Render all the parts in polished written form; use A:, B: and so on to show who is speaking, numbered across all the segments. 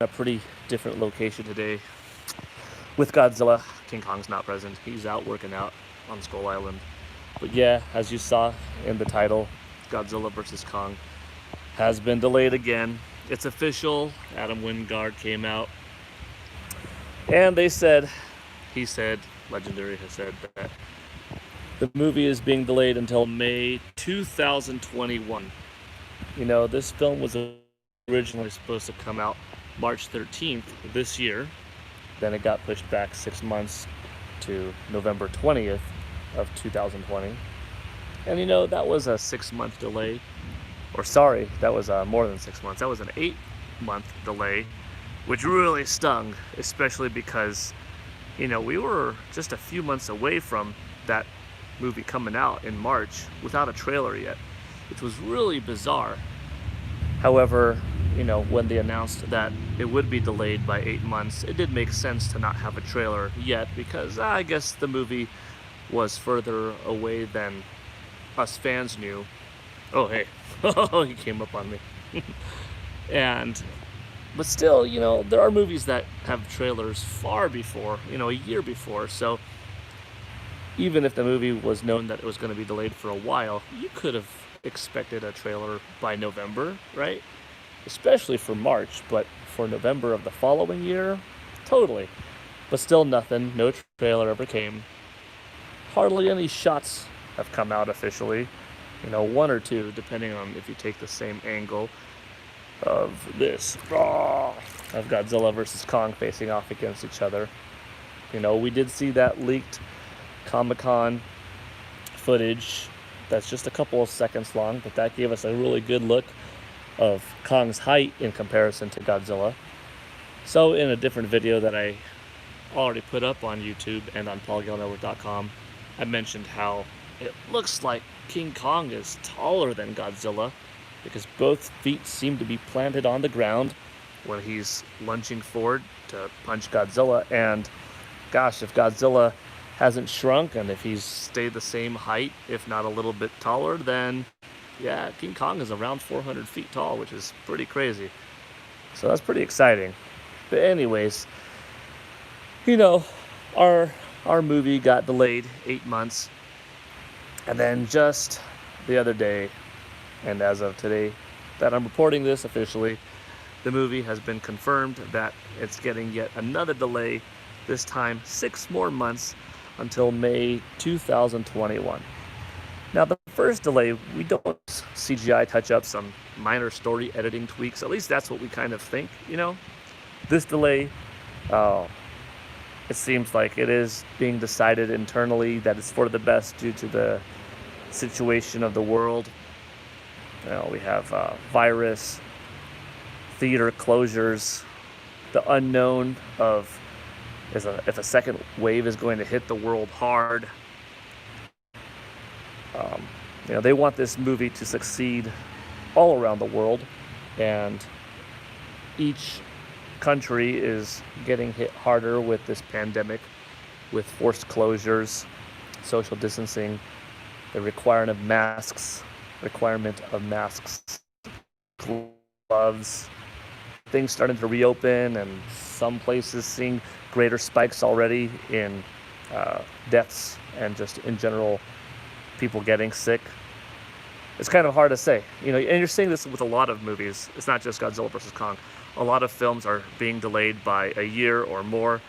A: a pretty different location today with Godzilla. King Kong's not present. He's out working out on Skull Island. But yeah, as you saw in the title, Godzilla vs. Kong has been delayed again. It's official. Adam Wingard came out and he said, Legendary has said that the movie is being delayed until May 2021. You know, this film was originally supposed to come out March 13th this year. Then it got pushed back 6 months to November 20th of 2020. And you know, that was a 6-month delay. Or sorry, that was more than 6 months. That was an 8-month delay, which really stung, especially because, you know, we were just a few months away from that movie coming out in March without a trailer yet, which was really bizarre. However, you know, when they announced that it would be delayed by 8 months, it did make sense to not have a trailer yet because I guess the movie was further away than us fans knew. Oh, hey. He came up on me. But still, you know, there are movies that have trailers far before, you know, a year before. So even if the movie was known that it was going to be delayed for a while, you could have expected a trailer by November, right? Especially for March, but for November of the following year, totally. But still nothing, no trailer ever came. Hardly any shots have come out officially. You know, one or two, depending on if you take the same angle of this, of Godzilla versus Kong facing off against each other. You know, we did see that leaked Comic-Con footage that's just a couple of seconds long, but that gave us a really good look of Kong's height in comparison to Godzilla. So in a different video that I already put up on YouTube and on PaulGaleNetwork.com, I mentioned how it looks like King Kong is taller than Godzilla because both feet seem to be planted on the ground when he's lunging forward to punch Godzilla. And gosh, if Godzilla hasn't shrunk and if he's stayed the same height, if not a little bit taller, then yeah, King Kong is around 400 feet tall, which is pretty crazy. So that's pretty exciting. But anyways, you know, our movie got delayed 8 months. And then just the other day, and as of today that I'm reporting this officially, the movie has been confirmed that it's getting yet another delay, this time 6 more months until May 2021. Now, the first delay, we don't CGI touch up some minor story editing tweaks. At least that's what we kind of think, you know? This delay, it seems like it is being decided internally that it's for the best due to the situation of the world. You know, we have virus, theater closures, the unknown of if a second wave is going to hit the world hard. You know, they want this movie to succeed all around the world, and each country is getting hit harder with this pandemic, with forced closures, social distancing, the requirement of masks, gloves, things starting to reopen, and some places seeing greater spikes already in deaths and just in general people getting sick. It's kind of hard to say, you know, and you're seeing this with a lot of movies. It's not just Godzilla versus Kong. A lot of films are being delayed by a year or more.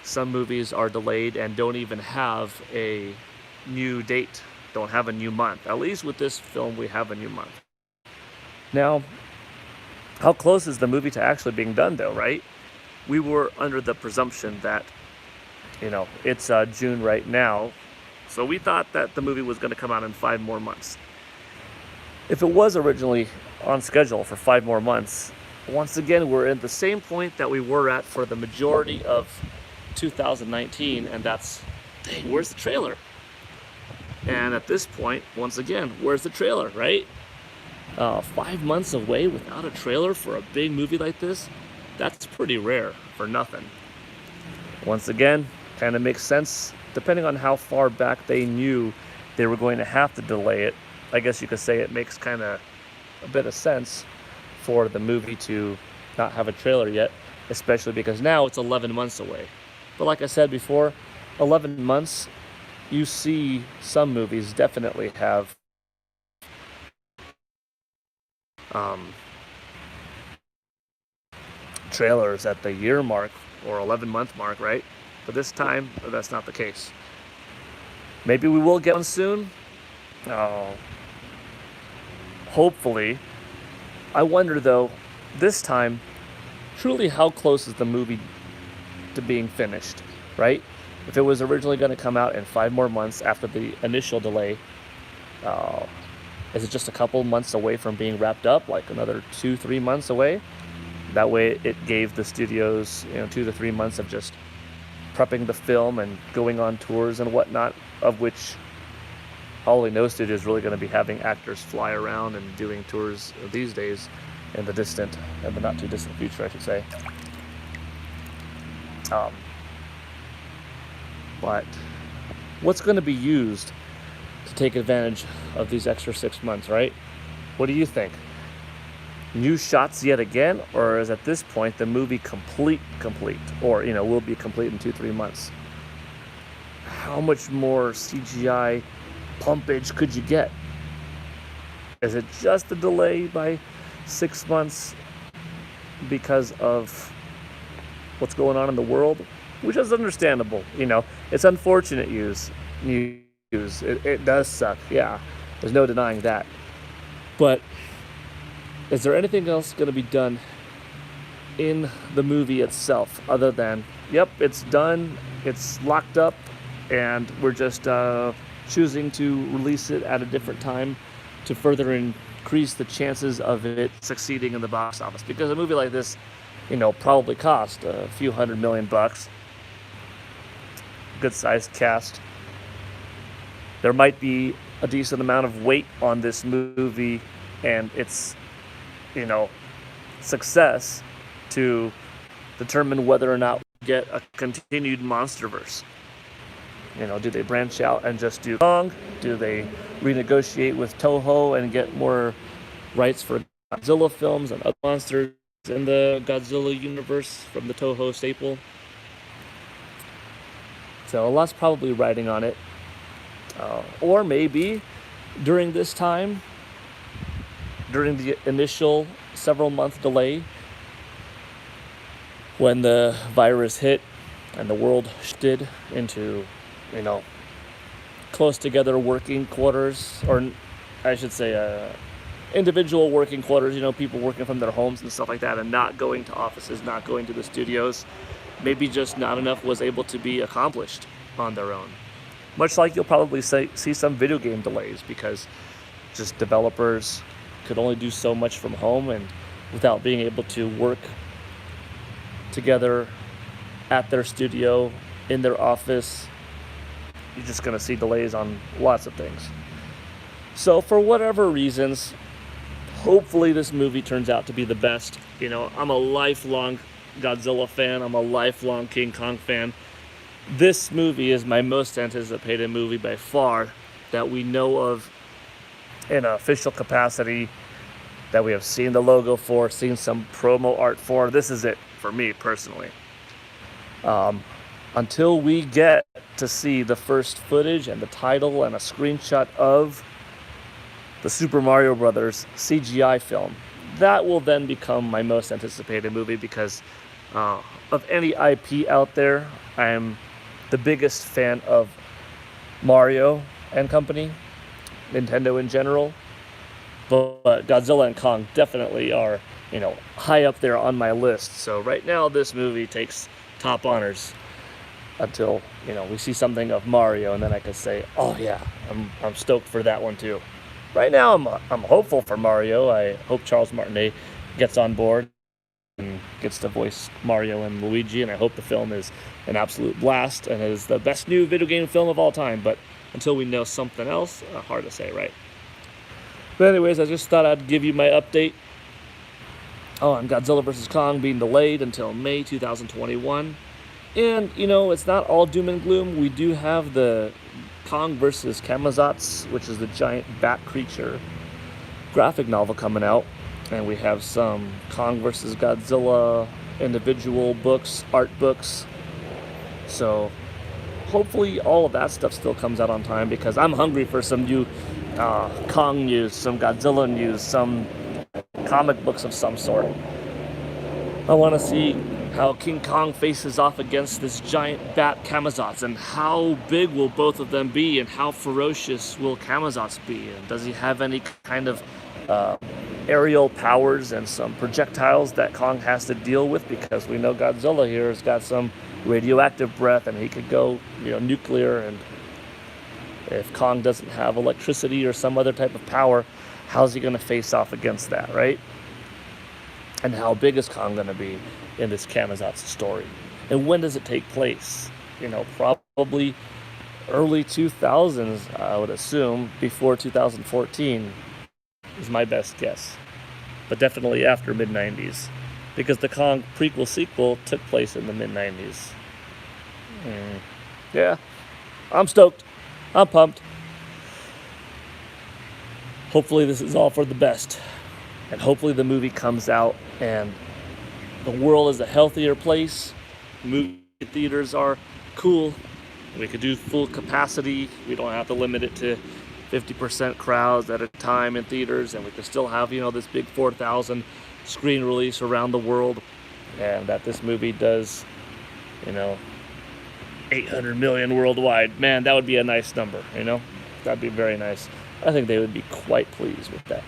A: Some movies are delayed and don't even have a new date, don't have a new month. At least with this film, we have a new month. Now, how close is the movie to actually being done, though, right? We were under the presumption that, you know, it's June right now, so we thought that the movie was going to come out in 5 more months. If it was originally on schedule for 5 more months, once again, we're at the same point that we were at for the majority of 2019, and that's, dang, where's the trailer? And at this point, once again, where's the trailer, right? 5 months away without a trailer for a big movie like this, that's pretty rare for nothing. Once again, kind of makes sense, depending on how far back they knew they were going to have to delay it. I guess you could say it makes kind of a bit of sense for the movie to not have a trailer yet. especially because now it's 11 months away. But like I said before, 11 months, you see some movies definitely have um, trailers at the year mark or 11-month mark, right? But this time, that's not the case. Maybe we will get one soon. Oh, hopefully. I wonder though, this time, truly how close is the movie to being finished, right? If it was originally going to come out in 5 more months after the initial delay, uh, is it just a couple months away from being wrapped up, like another 2-3 months away? That way it gave the studios, 2 to 3 months of just prepping the film and going on tours and whatnot, of which probably no studio is really going to be having actors fly around and doing tours these days in the not too distant future, I should say. But what's going to be used to take advantage of these extra 6 months, right? What do you think? New shots yet again, or is at this point the movie complete, or will be complete in 2-3 months? How much more CGI pumpage could you get? Is it just a delay by 6 months because of what's going on in the world? Which is understandable, It's unfortunate news. It does suck, yeah. There's no denying that. But is there anything else going to be done in the movie itself other than, yep, it's done, it's locked up, and we're just choosing to release it at a different time to further increase the chances of it succeeding in the box office? Because a movie like this, probably cost a few $100 million. Good sized cast. There might be a decent amount of weight on this movie and its, success to determine whether or not we get a continued MonsterVerse. Do they branch out and just do Kong? Do they renegotiate with Toho and get more rights for Godzilla films and other monsters in the Godzilla universe from the Toho staple? So a lot's probably riding on it. Or maybe during this time, during the initial several month delay, when the virus hit and the world shifted into, close together working quarters, or I should say individual working quarters, people working from their homes and stuff like that, and not going to offices, not going to the studios. Maybe just not enough was able to be accomplished on their own. Much like you'll probably see some video game delays because just developers could only do so much from home, and without being able to work together at their studio, in their office, you're just going to see delays on lots of things. So for whatever reasons, hopefully this movie turns out to be the best. I'm a lifelong Godzilla fan. I'm a lifelong King Kong fan. This movie is my most anticipated movie by far that we know of in an official capacity, that we have seen the logo for, seen some promo art for. This is it for me personally. Until we get to see the first footage and the title and a screenshot of the Super Mario Brothers CGI film, that will then become my most anticipated movie because of any IP out there, I am the biggest fan of Mario and company, Nintendo in general. But Godzilla and Kong definitely are, high up there on my list. So right now this movie takes top honors until, we see something of Mario, and then I can say, oh yeah, I'm stoked for that one too. Right now I'm hopeful for Mario. I hope Charles Martinet gets on board and gets to voice Mario and Luigi, and I hope the film is an absolute blast and is the best new video game film of all time. But until we know something else, hard to say, right? But anyways, I just thought I'd give you my update on Godzilla vs. Kong being delayed until May 2021. And, it's not all doom and gloom. We do have the Kong vs. Kamazats, which is the giant bat creature graphic novel coming out. And we have some Kong vs. Godzilla individual books, art books. So hopefully all of that stuff still comes out on time, because I'm hungry for some new Kong news, some Godzilla news, some comic books of some sort. I want to see how King Kong faces off against this giant bat Camazotz, and how big will both of them be, and how ferocious will Camazotz be, and does he have any kind of aerial powers and some projectiles that Kong has to deal with, because we know Godzilla here has got some radioactive breath and he could go, nuclear, and if Kong doesn't have electricity or some other type of power, how's he going to face off against that, right? And how big is Kong going to be in this Camazotz story? And when does it take place? Probably early 2000s, I would assume, before 2014 is my best guess. But definitely after mid-90s, because the Kong prequel sequel took place in the mid-90s. Yeah, I'm stoked. I'm pumped. Hopefully this is all for the best. And hopefully the movie comes out and the world is a healthier place. Movie theaters are cool. We could do full capacity. We don't have to limit it to 50% crowds at a time in theaters, and we could still have, this big 4,000 screen release around the world, and that this movie does, 800 million worldwide. Man, that would be a nice number, That'd be very nice. I think they would be quite pleased with that.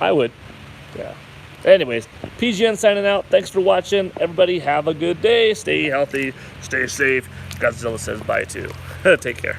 A: I would. Yeah. Anyways, PGN signing out. Thanks for watching. Everybody have a good day. Stay healthy. Stay safe. Godzilla says bye too. Take care.